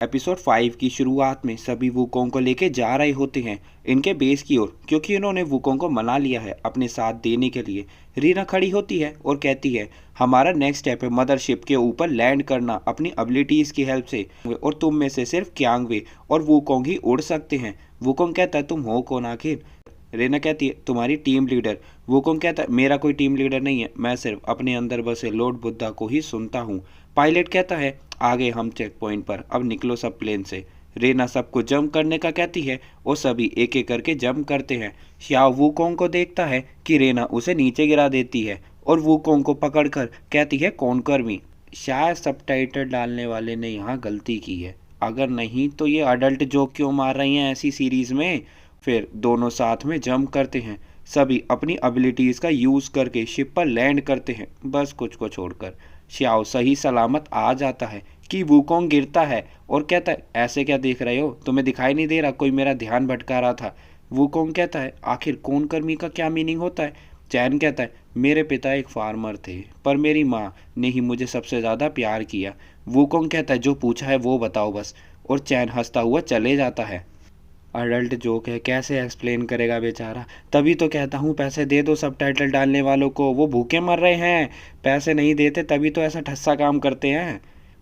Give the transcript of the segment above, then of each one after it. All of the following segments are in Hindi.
एपिसोड 5 की शुरुआत में सभी वुकोंग को लेके जा रहे होते हैं इनके बेस की ओर, क्योंकि इन्होंने वुकोंग को मना लिया है अपने साथ देने के लिए। रीना खड़ी होती है और कहती है हमारा नेक्स्ट स्टेप है मदरशिप के ऊपर लैंड करना अपनी एबिलिटीज की हेल्प से, और तुम में से सिर्फ क्यांगवे और वुकोंग ही उड़ सकते हैं। वुकोंग कहता है तुम हो कौन आखिर? रेना कहती है तुम्हारी टीम लीडर। वुकोंग कहता है मेरा कोई टीम लीडर नहीं है, मैं सिर्फ अपने अंदर बसे लॉर्ड बुद्धा को ही सुनता हूँ। पायलट कहता है आगे हम चेक पॉइंट पर, अब निकलो सब प्लेन से। रेना सबको जंप करने का कहती है और सभी एक एक करके जंप करते हैं। श्याओ वुकोंग को देखता है कि रेना उसे नीचे गिरा देती है और वुकोंग को पकड़कर कहती है कौन कर्मी। शायद सबटाइटल डालने वाले ने यहाँ गलती की है, अगर नहीं तो ये अडल्ट जोक क्यों मार रही हैं ऐसी सीरीज में। फिर दोनों साथ में जंप करते हैं, सभी अपनी एबिलिटीज का यूज करके शिप पर लैंड करते हैं, बस कुछ को छोड़कर। श्याओ सही सलामत आ जाता है कि वुकोंग गिरता है और कहता है ऐसे क्या देख रहे हो, तुम्हें दिखाई नहीं दे रहा कोई मेरा ध्यान भटका रहा था। वुकोंग कहता है आखिर कौन कर्मी का क्या मीनिंग होता है? चैन कहता है मेरे पिता एक फार्मर थे, पर मेरी माँ ने ही मुझे सबसे ज़्यादा प्यार किया। वुकोंग कहता है जो पूछा है वो बताओ बस, और चैन हंसता हुआ चले जाता है। अडल्ट जोक है, कैसे एक्सप्लेन करेगा बेचारा। तभी तो कहता हूँ पैसे दे दो सबटाइटल डालने वालों को, वो भूखे मर रहे हैं। पैसे नहीं देते तभी तो ऐसा ठस्सा काम करते हैं।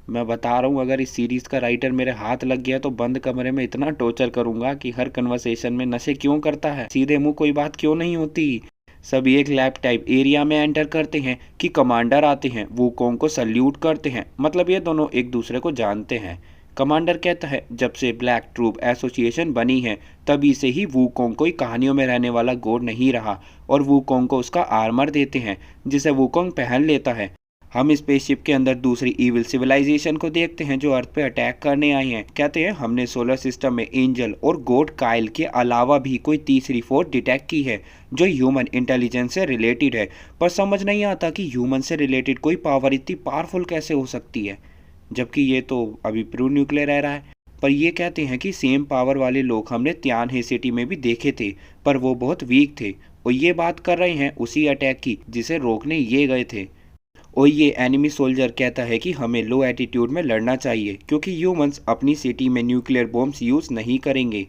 मैं बता रहा हूँ अगर इस सीरीज़ का राइटर मेरे हाथ लग गया तो बंद कमरे में इतना टॉर्चर करूँगा कि हर कन्वर्सेशन में नशे क्यों करता है, सीधे मुंह कोई बात क्यों नहीं होती। सभी एक लैब टाइप एरिया में एंटर करते हैं कि कमांडर आते हैं, वुकोंग को सल्यूट करते हैं, मतलब ये दोनों एक दूसरे को जानते हैं। कमांडर कहता है जब से ब्लैक ट्रूप एसोसिएशन बनी है तभी से ही वुकोंग कोई कहानियों में रहने वाला गॉड नहीं रहा, और वुकोंग को उसका आर्मर देते हैं जिसे वुकोंग पहन लेता है। हम स्पेसशिप के अंदर दूसरी इविल सिविलाइजेशन को देखते हैं जो अर्थ पे अटैक करने आई हैं। कहते हैं हमने सोलर सिस्टम में एंजल और गॉड काइल के अलावा भी कोई तीसरी फोर्स डिटेक्ट की है जो ह्यूमन इंटेलिजेंस से रिलेटेड है, पर समझ नहीं आता कि ह्यूमन से रिलेटेड कोई पावर इतनी पावरफुल कैसे हो सकती है, जबकि ये तो अभी प्रू न्यूक्लियर रह रहा है। पर ये कहते हैं कि सेम पावर वाले लोग हमने त्यानहे सिटी में भी देखे थे, पर वो बहुत वीक थे, और ये बात कर रहे हैं उसी अटैक की जिसे रोकने ये गए थे। और ये एनिमी सोल्जर कहता है कि हमें लो एटीट्यूड में लड़ना चाहिए क्योंकि ह्यूमंस अपनी सिटी में न्यूक्लियर बॉम्ब्स यूज़ नहीं करेंगे।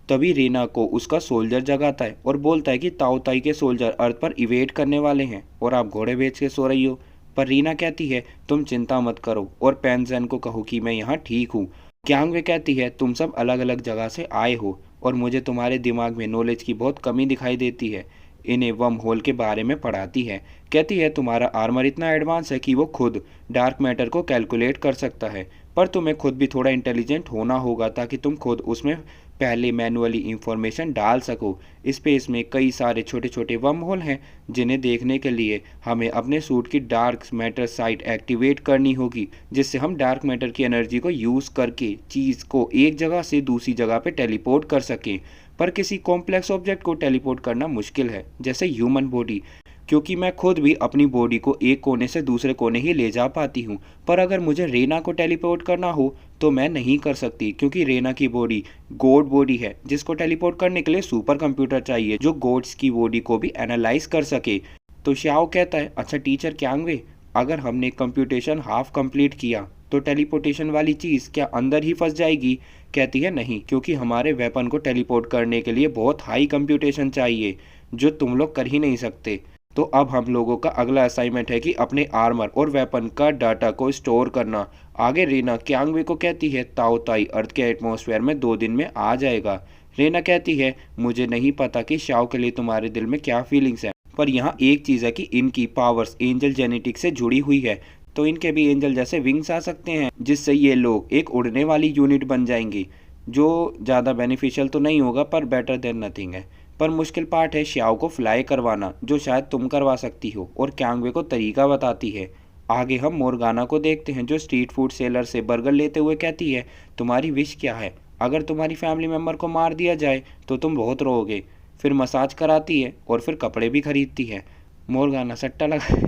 तभी रीना को उसका सोल्जर जगाता है और बोलता है कि ताओ ताई के सोल्जर अर्थ पर इवेट करने वाले हैं और आप घोड़े बेच के सो रही हो। पर रीना कहती है तुम चिंता मत करो और पेंजन को कहो कि मैं यहाँ ठीक हूँ। क्यांगवे कहती है तुम सब अलग अलग जगह से आए हो और मुझे तुम्हारे दिमाग में नॉलेज की बहुत कमी दिखाई देती है। इन्हें वर्म होल के बारे में पढ़ाती है। कहती है तुम्हारा आर्मर इतना एडवांस है कि वो खुद डार्क मैटर को कैलकुलेट कर सकता है, पर तुम्हें खुद भी थोड़ा इंटेलिजेंट होना होगा ताकि तुम खुद उसमें पहले मैनुअली इंफॉर्मेशन डाल सको। स्पेस में कई सारे छोटे छोटे वर्म होल हैं जिन्हें देखने के लिए हमें अपने सूट की डार्क मैटर साइट एक्टिवेट करनी होगी, जिससे हम डार्क मैटर की एनर्जी को यूज़ करके चीज़ को एक जगह से दूसरी जगह पे टेलीपोर्ट कर सकें। पर किसी कॉम्प्लेक्स ऑब्जेक्ट को टेलीपोर्ट करना मुश्किल है, जैसे ह्यूमन बॉडी, क्योंकि मैं खुद भी अपनी बॉडी को एक कोने से दूसरे कोने ही ले जा पाती हूँ। पर अगर मुझे रेना को टेलीपोर्ट करना हो तो मैं नहीं कर सकती, क्योंकि रेना की बॉडी गॉड बॉडी है जिसको टेलीपोर्ट करने के लिए सुपर कंप्यूटर चाहिए जो गॉड्स की बॉडी को भी एनालाइज कर सके। तो श्याओ कहता है अच्छा टीचर क्यांगवे, अगर हमने कंप्यूटेशन हाफ कंप्लीट किया तो टेलीपोर्टेशन वाली चीज़ क्या अंदर ही फंस जाएगी? कहती है नहीं, क्योंकि हमारे वेपन को टेलीपोर्ट करने के लिए बहुत हाई कंप्यूटेशन चाहिए जो तुम लोग कर ही नहीं सकते। तो अब हम लोगों का अगला असाइनमेंट है कि अपने आर्मर और वेपन का डाटा को स्टोर करना। आगे रीना क्यांगवे को कहती है ताओ ताई अर्थ के एटमॉस्फेयर में 2 दिन में आ जाएगा। रीना कहती है मुझे नहीं पता कि शाओ के लिए तुम्हारे दिल में क्या फीलिंग्स है, पर यहाँ एक चीज़ है कि इनकी पावर्स एंजल जेनेटिक्स से जुड़ी हुई है, तो इनके भी एंजल जैसे विंग्स आ सकते हैं जिससे ये लोग एक उड़ने वाली यूनिट बन जाएंगी, जो ज़्यादा बेनिफिशियल तो नहीं होगा पर बेटर देन नथिंग है। पर मुश्किल पार्ट है श्याओ को फ्लाई करवाना, जो शायद तुम करवा सकती हो, और क्यांगवे को तरीका बताती है। आगे हम मोर्गाना को देखते हैं जो स्ट्रीट फूड सेलर से बर्गर लेते हुए कहती है तुम्हारी विश क्या है? अगर तुम्हारी फैमिली मेम्बर को मार दिया जाए तो तुम बहुत रोओगे। फिर मसाज कराती है और फिर कपड़े भी खरीदती है। मोर्गाना सट्टा लगा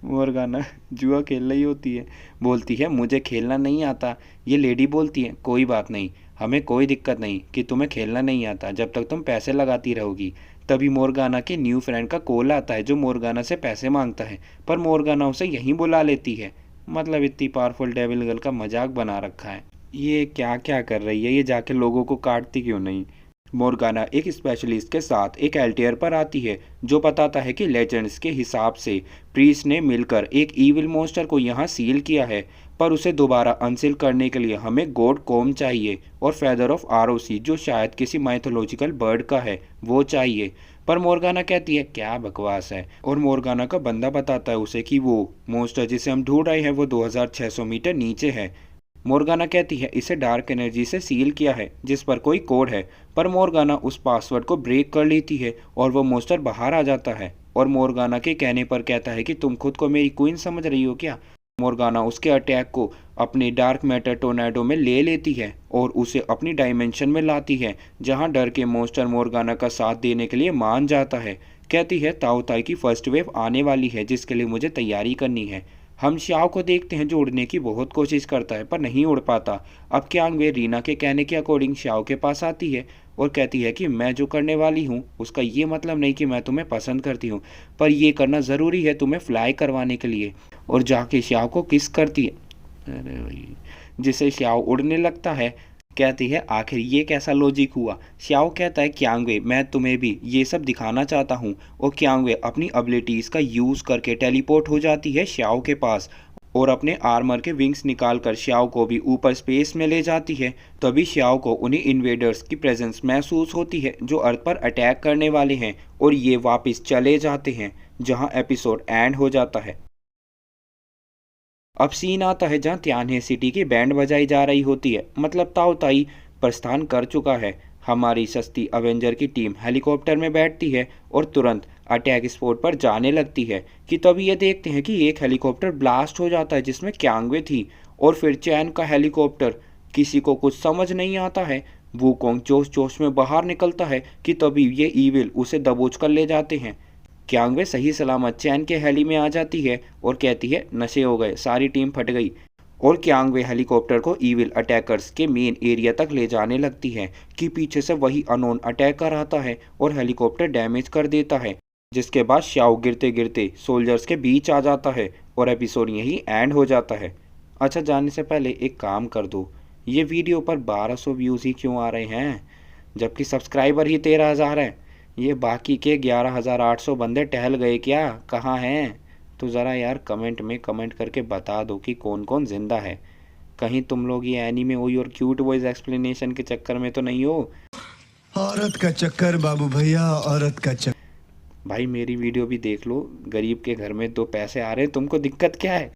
मोर्गाना जुआ खेल रही होती है, बोलती है मुझे खेलना नहीं आता। ये लेडी बोलती है कोई बात नहीं, हमें कोई दिक्कत नहीं कि तुम्हें खेलना नहीं आता जब तक तुम पैसे लगाती रहोगी। तभी मोर्गाना के न्यू फ्रेंड का कॉल आता है जो मोर्गाना से पैसे मांगता है, पर मोर्गाना उसे यहीं बुला लेती है। मतलब इतनी पावरफुल डेविल गर्ल का मजाक बना रखा है। ये क्या क्या कर रही है, ये जाके लोगों को काटती क्यों नहीं। मोर्गाना एक स्पेशलिस्ट के साथ एक एल्टेयर पर आती है जो बताता है कि लेजेंड्स के हिसाब से प्रीस्ट ने मिलकर एक ईविल मॉन्स्टर को यहाँ सील किया है, पर उसे दोबारा अनसील करने के लिए हमें गॉड कॉम चाहिए और फेदर ऑफ आरओसी जो शायद किसी माइथोलॉजिकल बर्ड का है वो चाहिए। पर मोर्गाना कहती है क्या बकवास है, और मोर्गाना का बंदा बताता है उसे कि वो मॉन्स्टर जिसे हम ढूंढ रहे हैं वो 2600 मीटर नीचे है। मोर्गाना कहती है इसे डार्क एनर्जी से सील किया है जिस पर कोई कोड है, पर मोर्गाना उस पासवर्ड को ब्रेक कर लेती है और वो मॉन्स्टर बाहर आ जाता है और मोर्गाना के कहने पर कहता है कि तुम खुद को मेरी क्वीन समझ रही हो क्या। मोर्गाना उसके अटैक को अपने डार्क मैटर टोर्नेडो में ले लेती है और उसे अपनी डायमेंशन में लाती है जहां डर के मॉन्स्टर मोर्गाना का साथ देने के लिए मान जाता है। कहती है ताओ ताई की फर्स्ट वेव आने वाली है जिसके लिए मुझे तैयारी करनी है। हम श्याओ को देखते हैं जो उड़ने की बहुत कोशिश करता है पर नहीं उड़ पाता। अब क्यांग वे रीना के कहने के अकॉर्डिंग श्याओ के पास आती है और कहती है कि मैं जो करने वाली हूँ उसका ये मतलब नहीं कि मैं तुम्हें पसंद करती हूँ, पर ये करना ज़रूरी है तुम्हें फ्लाई करवाने के लिए। और जाके श्याओ को किस करती है, अरे भाई, जिससे श्याओ उड़ने लगता है। कहती है आखिर ये कैसा लॉजिक हुआ। श्याओ कहता है क्यांगवे मैं तुम्हें भी ये सब दिखाना चाहता हूँ, और क्यांगवे अपनी एबिलिटीज़ का यूज़ करके टेलीपोर्ट हो जाती है श्याओ के पास और अपने आर्मर के विंग्स निकालकर श्याओ को भी ऊपर स्पेस में ले जाती है। तभी श्याओ को उन्हीं इन्वेडर्स की प्रेजेंस महसूस होती है जो अर्थ पर अटैक करने वाले हैं और ये वापस चले जाते हैं जहाँ एपिसोड एंड हो जाता है। अब सीन आता है जहाँ त्यान्हे सिटी की बैंड बजाई जा रही होती है, मतलब ताओ ताई प्रस्थान कर चुका है। हमारी सस्ती अवेंजर की टीम हेलीकॉप्टर में बैठती है और तुरंत अटैक स्पॉट पर जाने लगती है कि तभी ये देखते हैं कि एक हेलीकॉप्टर ब्लास्ट हो जाता है जिसमें क्यांगवे थी, और फिर चैन का हेलीकॉप्टर। किसी को कुछ समझ नहीं आता है। वूकोंग जोश जोश में बाहर निकलता है कि तभी ये ईविल उसे दबोच कर ले जाते हैं। क्यांगवे सही सलामत चैन के हेली में आ जाती है और कहती है नशे हो गए, सारी टीम फट गई। और क्यांगवे हेलीकॉप्टर को ईविल अटैकर्स के मेन एरिया तक ले जाने लगती है कि पीछे से वही अनोन अटैकर आता है और हेलीकॉप्टर डैमेज कर देता है, जिसके बाद श्याओ गिरते गिरते सोल्जर्स के बीच आ जाता है और एपिसोड यहीं एंड हो जाता है। अच्छा, जाने से पहले एक काम कर दो, ये वीडियो पर 1200 व्यूज़ ही क्यों आ रहे हैं जबकि सब्सक्राइबर ही 13,000 हैं। ये बाकी के 11,800 बंदे टहल गए क्या, कहाँ हैं? तो ज़रा यार कमेंट में कमेंट करके बता दो कि कौन कौन ज़िंदा है। कहीं तुम लोग ये एनीमे हुई और क्यूट वॉइस एक्सप्लेनेशन के चक्कर में तो नहीं हो। औरत का चक्कर बाबू भैया, औरत का चक्कर। भाई मेरी वीडियो भी देख लो, गरीब के घर में 2 पैसे आ रहे हैं, तुमको दिक्कत क्या है?